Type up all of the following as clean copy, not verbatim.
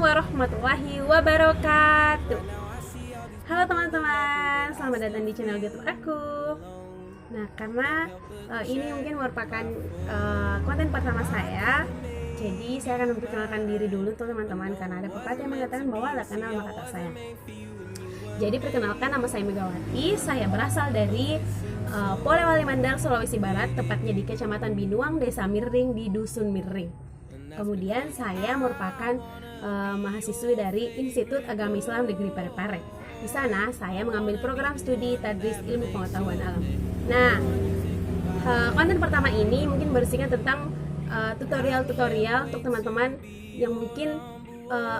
warahmatullahi wabarakatuh. Halo teman-teman, selamat datang di channel YouTube aku. Nah, karena ini mungkin merupakan konten pertama saya, jadi saya akan memperkenalkan diri dulu tuh teman-teman, karena ada pepatah yang mengatakan bahwa tak kenal maka tak sayang. Jadi perkenalkan, nama saya Megawati, saya berasal dari Polewali Mandar, Sulawesi Barat, tepatnya di Kecamatan Binuang, Desa Miring, di Dusun Miring. Kemudian saya merupakan mahasiswi dari Institut Agama Islam Negeri Parepare. Di sana saya mengambil program studi Tadris Ilmu Pengetahuan Alam. Nah, konten pertama ini mungkin berisikan tentang tutorial-tutorial untuk teman-teman yang mungkin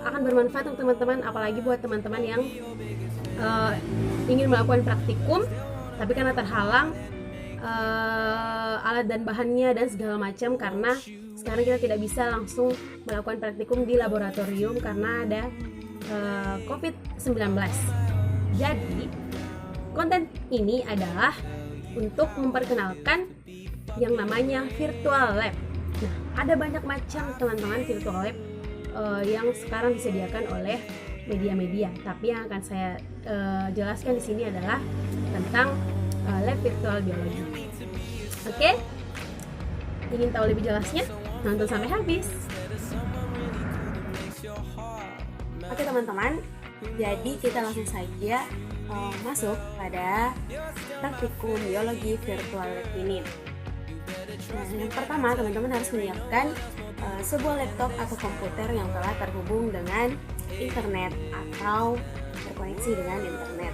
akan bermanfaat untuk teman-teman, apalagi buat teman-teman yang ingin melakukan praktikum tapi karena terhalang alat dan bahannya dan segala macam, karena sekarang kita tidak bisa langsung melakukan praktikum di laboratorium karena ada COVID-19. Jadi konten ini adalah untuk memperkenalkan yang namanya virtual lab. Nah, ada banyak macam teman-teman virtual lab yang sekarang disediakan oleh media-media, tapi yang akan saya jelaskan di sini adalah tentang lab virtual biologi. Oke? Ingin tahu lebih jelasnya? Nonton sampai habis. Oke teman-teman, jadi kita langsung saja masuk pada praktikum biologi virtual lab ini. Nah, yang pertama teman-teman harus menyiapkan sebuah laptop atau komputer yang telah terhubung dengan internet atau terkoneksi dengan internet.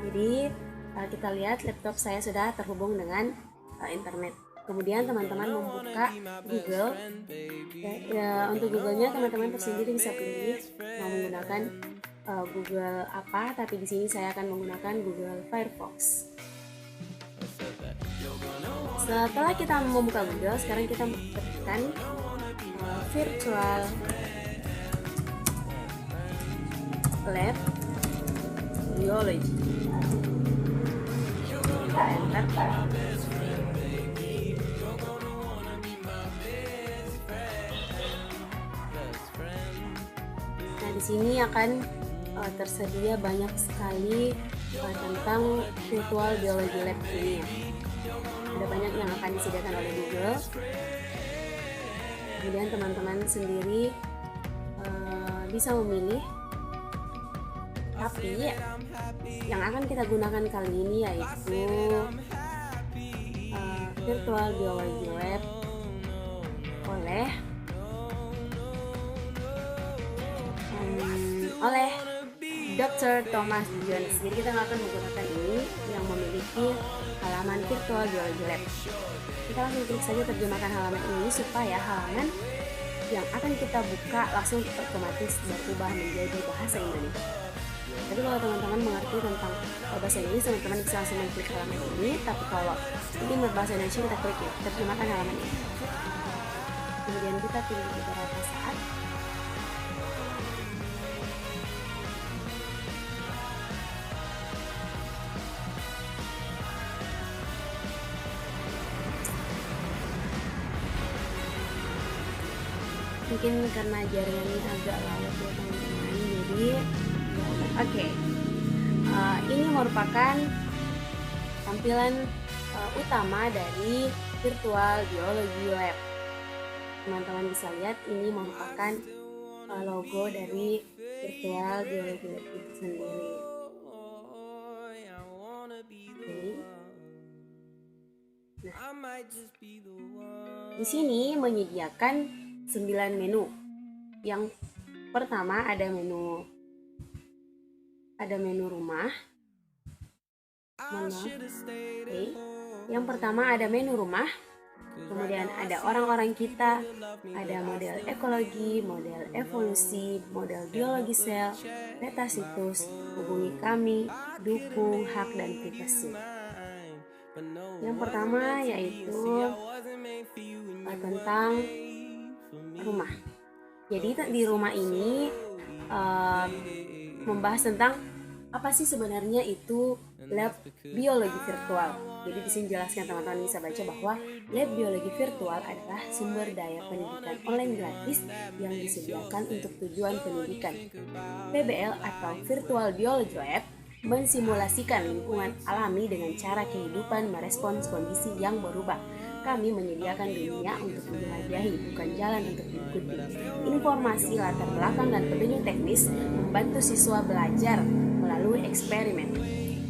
Jadi kita lihat laptop saya sudah terhubung dengan internet. Kemudian teman-teman membuka Google. Untuk Google-nya teman-teman tersendiri bisa pilih mau menggunakan Google apa, tapi di sini saya akan menggunakan Google Firefox. Setelah kita membuka Google, sekarang kita ketikkan virtual lab biology. Kita enter. Nah, di sini akan tersedia banyak sekali tentang virtual biology lab ini. Ada banyak yang akan disediakan oleh Google. Kemudian teman-teman sendiri bisa memilih, tapi yang akan kita gunakan kali ini yaitu virtual biology lab oleh Dr. Thomas Jones. Jadi kita akan menggunakan ini yang memiliki halaman virtual biology lab. Kita langsung klik saja terjemahkan halaman ini supaya halaman yang akan kita buka langsung otomatis berubah menjadi bahasa Indonesia. Jadi kalau teman-teman mengerti tentang bahasa Inggris, teman-teman bisa langsung mengklik halaman ini. Tapi kalau ingin berbahasa Indonesia, kita klik ya, terjemahkan halaman ini. Kemudian kita tunggu beberapa saat. Mungkin karena jaringannya agak lambat ya teman-teman, jadi oke. Ini merupakan tampilan utama dari virtual biology lab. Teman-teman bisa lihat ini merupakan logo dari virtual biology lab itu sendiri. Nah, di sini menyediakan 9 menu. Yang pertama ada menu rumah. Yang pertama ada menu rumah. Kemudian ada orang-orang kita, ada model ekologi, model evolusi, model biologi sel, peta situs, hubungi kami, dukung, hak, dan privasi. Yang pertama yaitu tentang rumah. Jadi di rumah ini membahas tentang apa sih sebenarnya itu lab biologi virtual. Jadi di sini jelaskan teman-teman bisa baca bahwa lab biologi virtual adalah sumber daya pendidikan online gratis yang disediakan untuk tujuan pendidikan. VBL atau Virtual Biology Lab mensimulasikan lingkungan alami dengan cara kehidupan merespons kondisi yang berubah. Kami menyediakan dunia untuk dijelajahi, bukan jalan untuk diikuti. Informasi latar belakang dan petunjuk teknis membantu siswa belajar melalui eksperimen.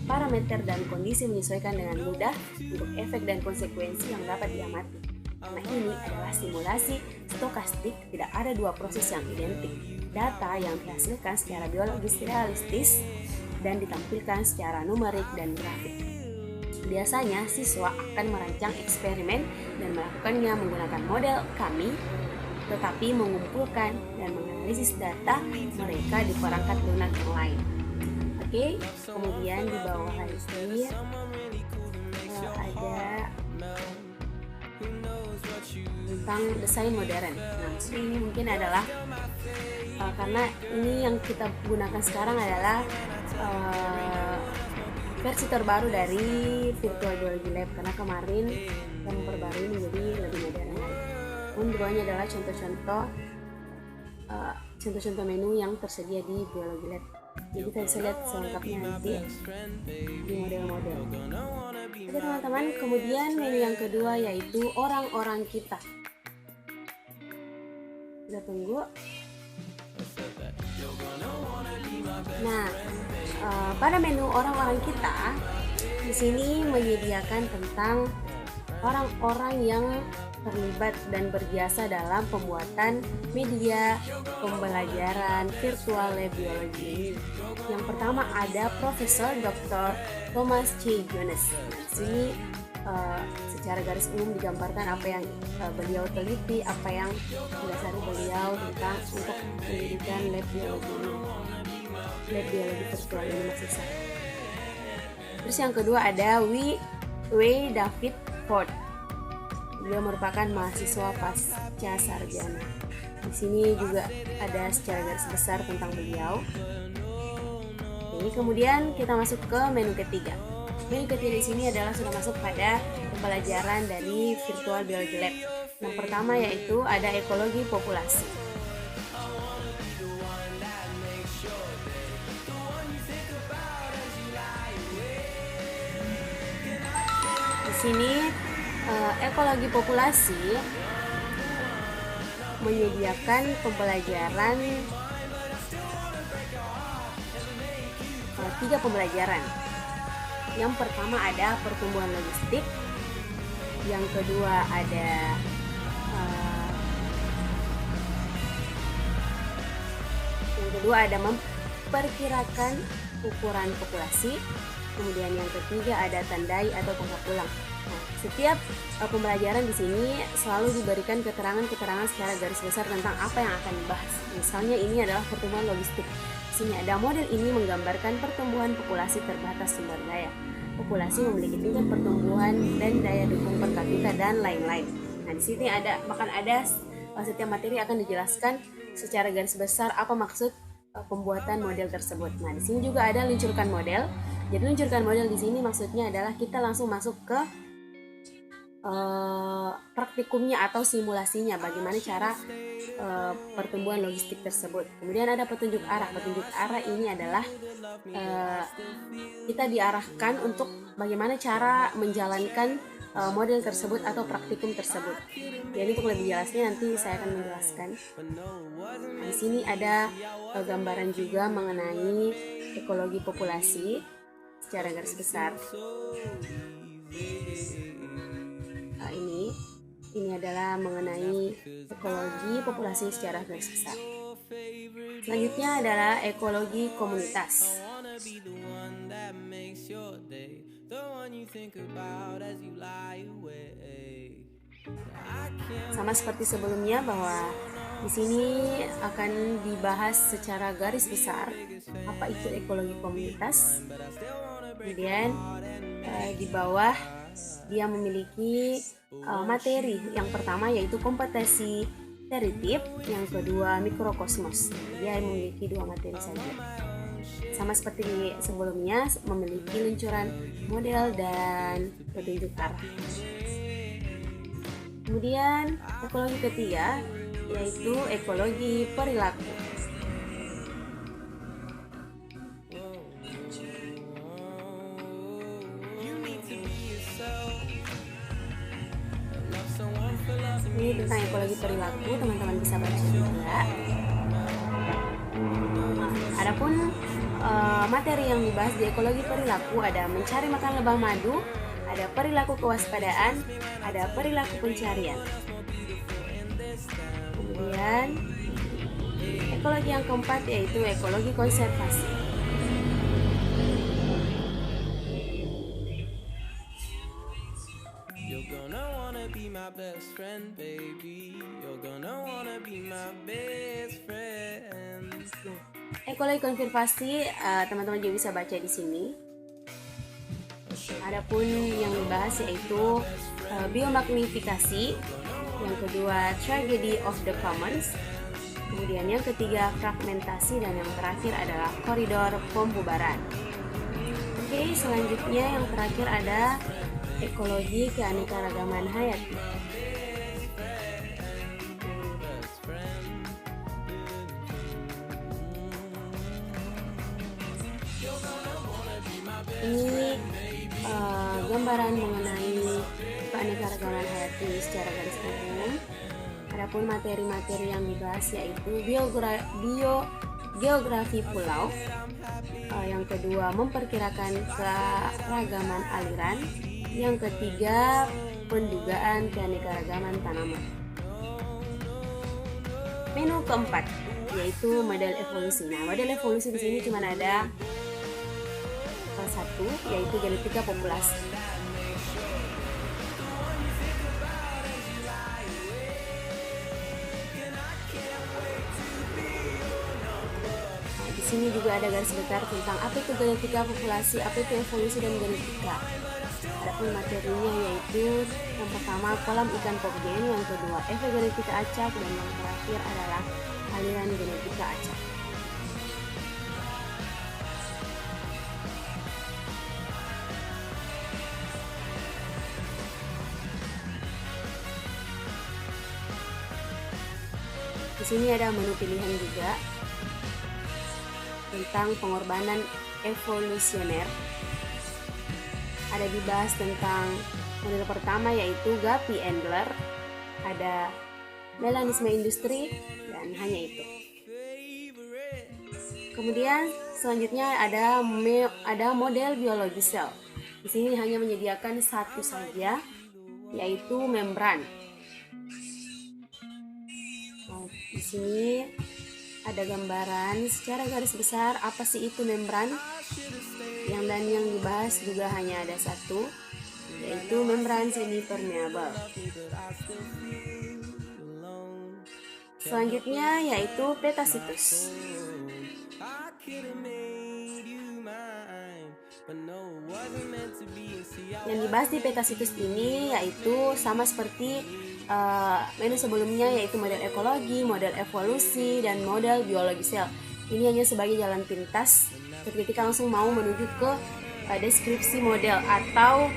Parameter dan kondisi menyesuaikan dengan mudah untuk efek dan konsekuensi yang dapat diamati. Karena ini adalah simulasi stokastik, tidak ada dua proses yang identik. Data yang dihasilkan secara biologis realistis dan ditampilkan secara numerik dan grafik. Biasanya siswa akan merancang eksperimen dan melakukannya menggunakan model kami, tetapi mengumpulkan dan menganalisis data mereka di perangkat lunak yang lain. Oke, kemudian di bawah lagi ada tentang desain modern. Nah, ini mungkin adalah karena ini yang kita gunakan sekarang adalah versi terbaru dari Virtual Biology Lab, karena kemarin yang memperbarui menjadi lebih modern lagi. Di bawahnya adalah contoh-contoh menu yang tersedia di Biology Lab. Jadi kita bisa lihat selengkapnya nanti di model-model. Oke teman-teman, kemudian menu yang kedua yaitu orang-orang kita. Kita tunggu. Nah, pada menu orang-orang kita di sini menyediakan tentang orang-orang yang terlibat dan berjasa dalam pembuatan media pembelajaran virtual lab biologi. Yang pertama ada Profesor Dr. Thomas C. Jones. Nah, di sini secara garis umum digambarkan apa yang beliau teliti, apa yang mendasari beliau tentang untuk mendirikan lab biologi virtual ini maksud saya. Terus yang kedua ada W. David Ford. Beliau merupakan mahasiswa pasca sarjana. Di sini juga ada secara garis besar tentang beliau. Oke, kemudian kita masuk ke menu ketiga. Menu ketiga di sini adalah sudah masuk pada pembelajaran dari Virtual Biology Lab. Yang pertama yaitu ada ekologi populasi. Di sini ekologi populasi menyediakan pembelajaran 3 pembelajaran. Yang pertama ada pertumbuhan logistik, yang kedua ada memperkirakan ukuran populasi, kemudian yang ketiga ada tandai atau tangkap ulang. Nah, setiap pembelajaran di sini selalu diberikan keterangan-keterangan secara garis besar tentang apa yang akan dibahas. Misalnya ini adalah pertumbuhan logistik. Di sini ada model ini menggambarkan pertumbuhan populasi terbatas sumber daya. Populasi memiliki tingkat pertumbuhan dan daya dukung per kapita dan lain-lain. Nah, di sini setiap materi akan dijelaskan secara garis besar apa maksud pembuatan model tersebut. Nah, di sini juga ada luncurkan model. Jadi luncurkan model di sini maksudnya adalah kita langsung masuk ke praktikumnya atau simulasinya, bagaimana cara pertumbuhan logistik tersebut. Kemudian ada petunjuk arah. Petunjuk arah ini adalah kita diarahkan untuk bagaimana cara menjalankan model tersebut atau praktikum tersebut. Jadi untuk lebih jelasnya nanti saya akan menjelaskan. Di sini ada gambaran juga mengenai ekologi populasi secara garis besar. Ini adalah mengenai ekologi populasi secara garis besar. Selanjutnya adalah ekologi komunitas. Sama seperti sebelumnya bahwa di sini akan dibahas secara garis besar apa itu ekologi komunitas. Kemudian di bawah dia memiliki materi. Yang pertama yaitu kompetensi teritif, yang kedua mikrokosmos. Dia memiliki 2 materi saja. Sama seperti di sebelumnya, memiliki luncuran model dan petunjuk arah. Kemudian ekologi ketiga yaitu ekologi perilaku. Ini tentang ekologi perilaku, teman-teman bisa baca juga. Adapun materi yang dibahas di ekologi perilaku ada mencari makan lebah madu, ada perilaku kewaspadaan, ada perilaku pencarian. Kemudian ekologi yang keempat yaitu ekologi konservasi. Ekologi konservasi teman-teman juga bisa baca di sini. Adapun yang dibahas yaitu biomagnifikasi, yang kedua tragedy of the commons, kemudian yang ketiga fragmentasi, dan yang terakhir adalah koridor pembubaran. Oke, selanjutnya yang terakhir ada ekologi keanekaragaman hayati. Ini gambaran mengenai keanekaragaman hayati secara garis umum. Adapun materi-materi yang dibahas yaitu geografi pulau, yang kedua memperkirakan keragaman aliran, yang ketiga pendugaan keanekaragaman tanaman. Menu keempat yaitu model evolusi. Nah, model evolusi di sini cuma ada satu, yaitu genetika populasi. Di sini juga ada garis besar tentang apa itu genetika populasi, apa itu evolusi dan genetika. Adapun materinya yaitu yang pertama kolam ikan pokgen, yang kedua efek genetika acak, dan yang terakhir adalah aliran genetika acak. Di sini ada menu pilihan juga tentang pengorbanan evolusioner. Ada dibahas tentang model pertama yaitu Guppy Engler, ada melanisme industri, dan hanya itu. Kemudian selanjutnya ada model biologi sel. Di sini hanya menyediakan satu saja, yaitu membran. Di sini ada gambaran secara garis besar apa sih itu membran. Yang dibahas juga hanya ada satu, yaitu membran semi-permeable. Selanjutnya yaitu petasitus. Yang dibahas di petasitus ini yaitu sama seperti menu sebelumnya, yaitu model ekologi, model evolusi, dan model biologi sel. Ini hanya sebagai jalan pintas ketika kita langsung mau menuju ke deskripsi model atau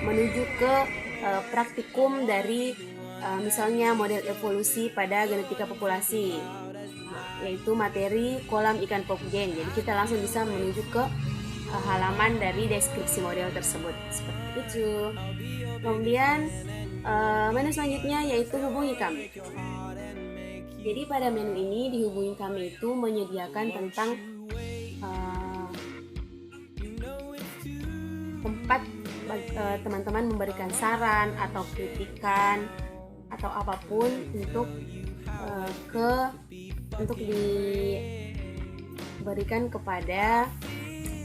menuju ke praktikum dari misalnya model evolusi pada genetika populasi, yaitu materi kolam ikan pokgen. Jadi kita langsung bisa menuju ke halaman dari deskripsi model tersebut, seperti itu. Kemudian menu selanjutnya yaitu hubungi kami. Jadi pada menu ini di hubungi kami itu menyediakan tentang tempat teman-teman memberikan saran atau kritikan atau apapun untuk diberikan kepada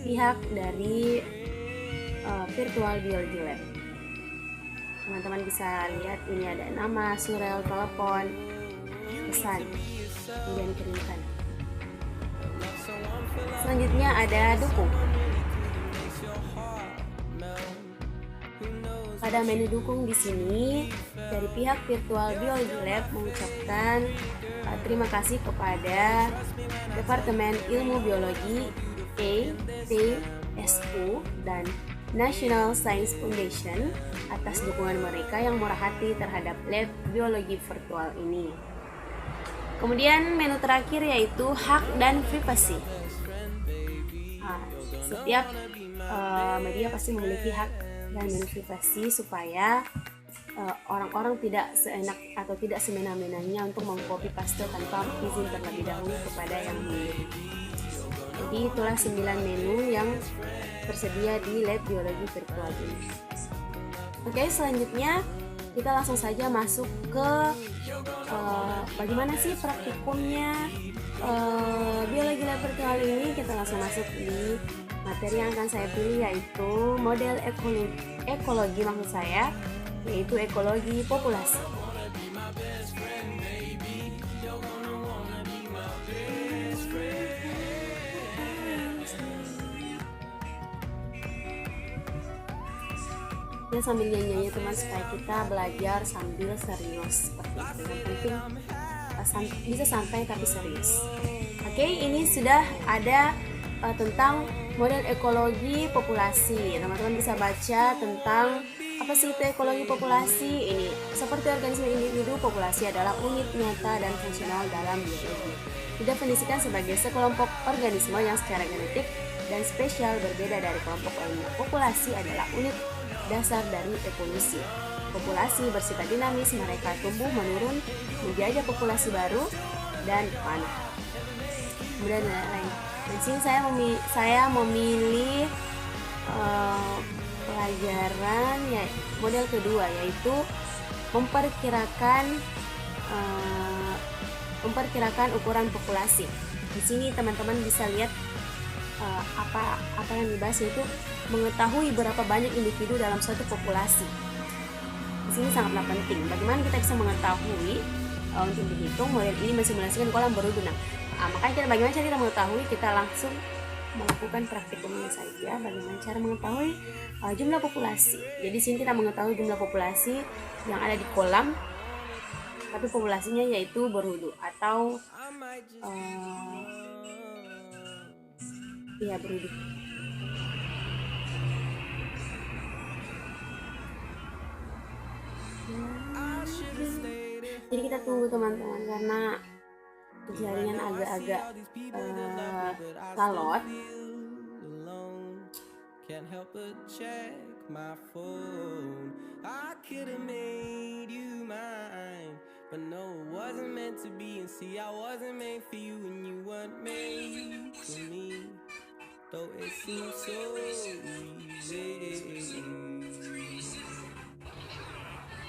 pihak dari virtual biology lab. Teman-teman bisa lihat ini ada nama, surel, telepon, pesan, kemudian kirimkan. Selanjutnya ada dukung. Pada menu dukung di sini dari pihak virtual biology lab mengucapkan terima kasih kepada Departemen Ilmu Biologi NATSU dan National Science Foundation atas dukungan mereka yang murah hati terhadap lab biologi virtual ini. Kemudian menu terakhir yaitu hak dan privasi. Setiap media pasti memiliki hak dan menu privasi supaya orang-orang tidak seenak atau tidak semena-menanya untuk mengcopy paste tanpa izin terlebih dahulu kepada yang memiliki. Jadi itulah 9 menu yang tersedia di lab biologi virtual ini. Oke, selanjutnya kita langsung saja masuk ke bagaimana sih praktikumnya biologi lab virtual ini. Kita langsung masuk di materi yang akan saya pilih, yaitu model ekologi maksud saya, yaitu ekologi populasi. Ya, sambil nyanyi teman, supaya kita belajar sambil serius seperti itu. Yang penting bisa santai tapi serius. Oke, ini sudah ada tentang model ekologi populasi. Teman-teman bisa baca tentang apa sih itu ekologi populasi. Ini seperti organisme individu, populasi adalah unit nyata dan fungsional dalam biologi. Didefinisikan sebagai sekelompok organisme yang secara genetik dan spesial berbeda dari kelompok lainnya. Populasi adalah unit dasar dari evolusi. Populasi bersifat dinamis, mereka tumbuh menurun, menjajah populasi baru dan panah. Kemudian lain. Di sini saya memilih pelajaran ya model kedua, yaitu memperkirakan ukuran populasi. Di sini teman-teman bisa lihat apa yang dibahas, yaitu mengetahui berapa banyak individu dalam suatu populasi. Di sini sangatlah penting. Bagaimana kita bisa mengetahui untuk dihitung? Model ini mensimulasikan kolam berudu. Makanya bagaimana cara kita mengetahui? Kita langsung melakukan praktikumnya saja. Bagaimana cara mengetahui jumlah populasi? Jadi sini kita mengetahui jumlah populasi yang ada di kolam, tapi populasinya yaitu berudu atau berudu. Jadi kita tunggu teman-teman, karena jaringan agak-agak lalot. Can't help but check my phone. I could have made you mine, but no, it wasn't meant to be. And see, I wasn't made for you, and you weren't made for me. Though it seems so easy,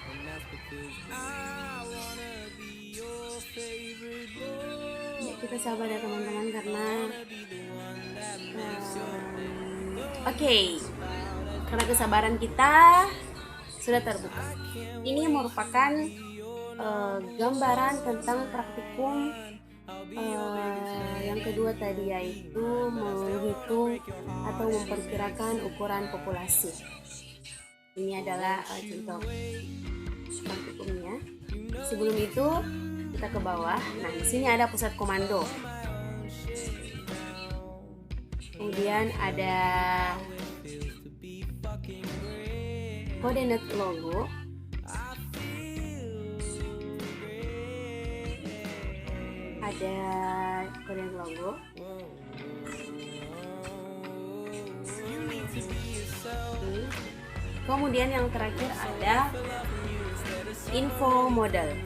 and that's because I wanna be your favorite boy. Ya, kita sabar ya teman-teman, karena karena kesabaran kita sudah terbuka. Ini merupakan gambaran tentang praktikum yang kedua tadi, yaitu menghitung atau memperkirakan ukuran populasi. Ini adalah contoh praktikumnya. Sebelum itu kita ke bawah. Nah, di sini ada pusat komando. Kemudian ada coordinate logo. Ada coordinate logo. Kemudian yang terakhir ada info model.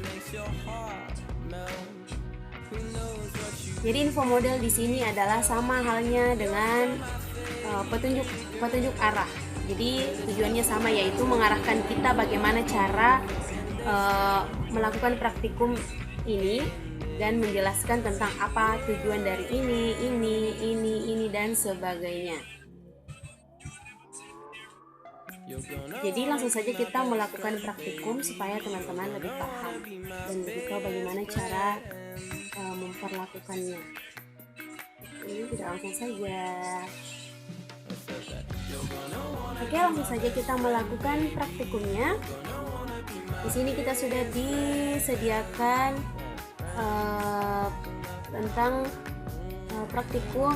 Jadi info model di sini adalah sama halnya dengan petunjuk arah. Jadi tujuannya sama, yaitu mengarahkan kita bagaimana cara melakukan praktikum ini dan menjelaskan tentang apa tujuan dari ini dan sebagainya. Jadi langsung saja kita melakukan praktikum supaya teman-teman lebih paham dan lebih tahu bagaimana cara memperlakukannya. Ini tidak langsung saja. Oke, langsung saja kita melakukan praktikumnya. Di sini kita sudah disediakan tentang praktikum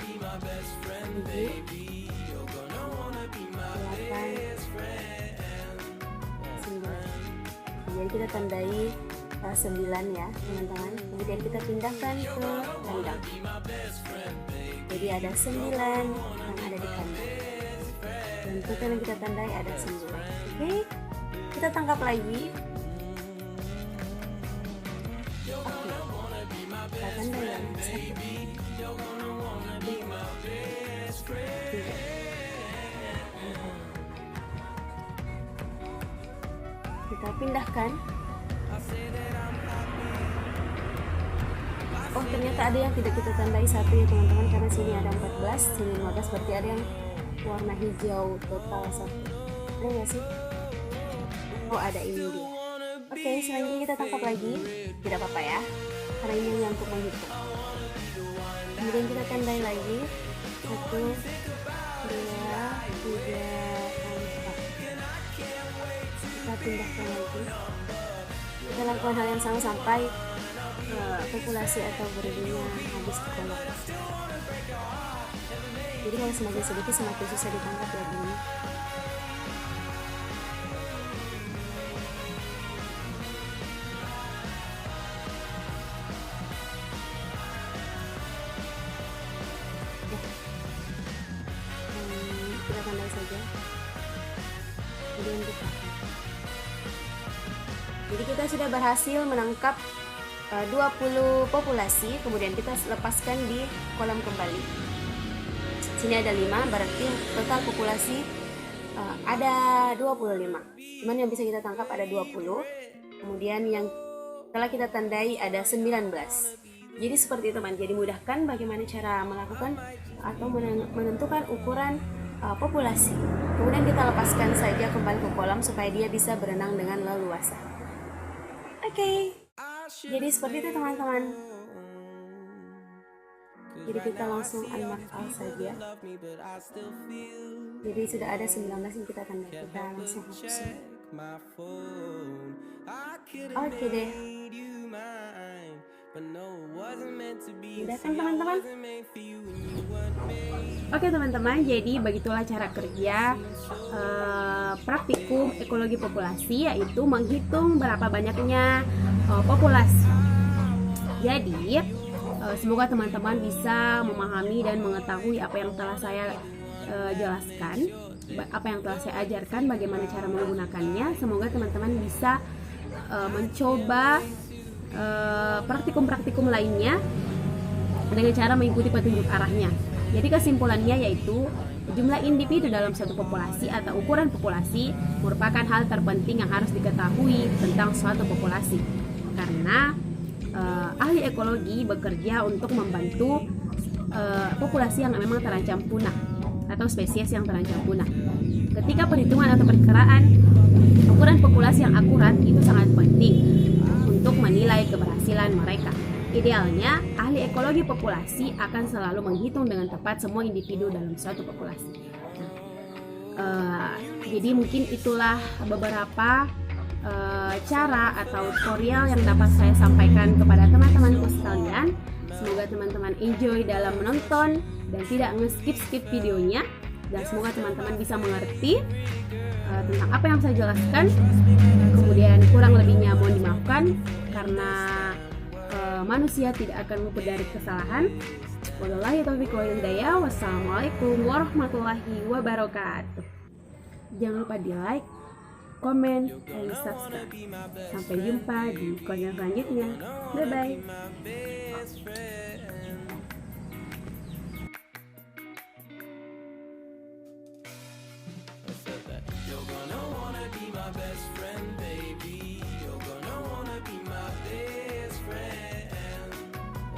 Jadi kita tandai 9 ya teman-teman. Kemudian kita pindahkan ke kandang. Jadi ada 9 yang ada di kandang. Dan total yang kita tandai ada 9. Oke, kita tangkap lagi. Oke, kita tandai yang 1, 2, 3. Kita pindahkan. Oh, ternyata ada yang tidak kita tandai 1 ya teman-teman, karena sini ada 14, sini 15, berarti ada yang warna hijau total 1. Ada nggak sih? Oh, ada ini dia. Oke, selanjutnya kita tangkap lagi. Tidak apa-apa ya, karena ini yang untuk menghitung. Kemudian kita tandai lagi. 1, 2, 3, 4. Kita pindahkan lagi. Kita lakukan hal yang sama sampai populasi atau berlinya habis ke kolam. Jadi kalau semakin sedikit semakin susah ditangkap ya ini. Kita tandai saja. Kemudian buka. Jadi kita sudah berhasil menangkap 20 populasi, kemudian kita lepaskan di kolam kembali. Sini ada 5, berarti total populasi ada 25. Cuman yang bisa kita tangkap ada 20. Kemudian yang telah kita tandai ada 19. Jadi seperti itu teman. Jadi mudahkan bagaimana cara melakukan atau menentukan ukuran populasi. Kemudian kita lepaskan saja kembali ke kolam supaya dia bisa berenang dengan leluasa. Oke. Jadi seperti itu teman-teman. Jadi kita langsung unmark all saja. Jadi sudah ada 19 yang kita tandai. Kita langsung hapus. Oke deh. Udah kan teman-teman? Oke teman-teman, jadi begitulah cara kerja praktikum ekologi populasi, yaitu menghitung berapa banyaknya populasi. Jadi semoga teman-teman bisa memahami dan mengetahui apa yang telah saya jelaskan, apa yang telah saya ajarkan, bagaimana cara menggunakannya. Semoga teman-teman bisa mencoba praktikum-praktikum lainnya dengan cara mengikuti petunjuk arahnya. Jadi kesimpulannya yaitu jumlah individu dalam suatu populasi atau ukuran populasi merupakan hal terpenting yang harus diketahui tentang suatu populasi, karena ahli ekologi bekerja untuk membantu populasi yang memang terancam punah atau spesies yang terancam punah. Ketika perhitungan atau perkiraan ukuran populasi yang akurat itu sangat penting untuk menilai keberhasilan mereka. Idealnya, ahli ekologi populasi akan selalu menghitung dengan tepat semua individu dalam suatu populasi. Jadi mungkin itulah beberapa cara atau tutorial yang dapat saya sampaikan kepada teman-temanku sekalian. Semoga teman-teman enjoy dalam menonton dan tidak nge-skip videonya. Dan semoga teman-teman bisa mengerti tentang apa yang saya jelaskan. Kemudian kurang lebihnya mohon dimaafkan, karena manusia tidak akan luput dari kesalahan. Wallahi taufiq wal hidayah. Wassalamualaikum warahmatullahi wabarakatuh. Jangan lupa di like, komen, dan subscribe. Sampai jumpa di konten selanjutnya. Bye bye.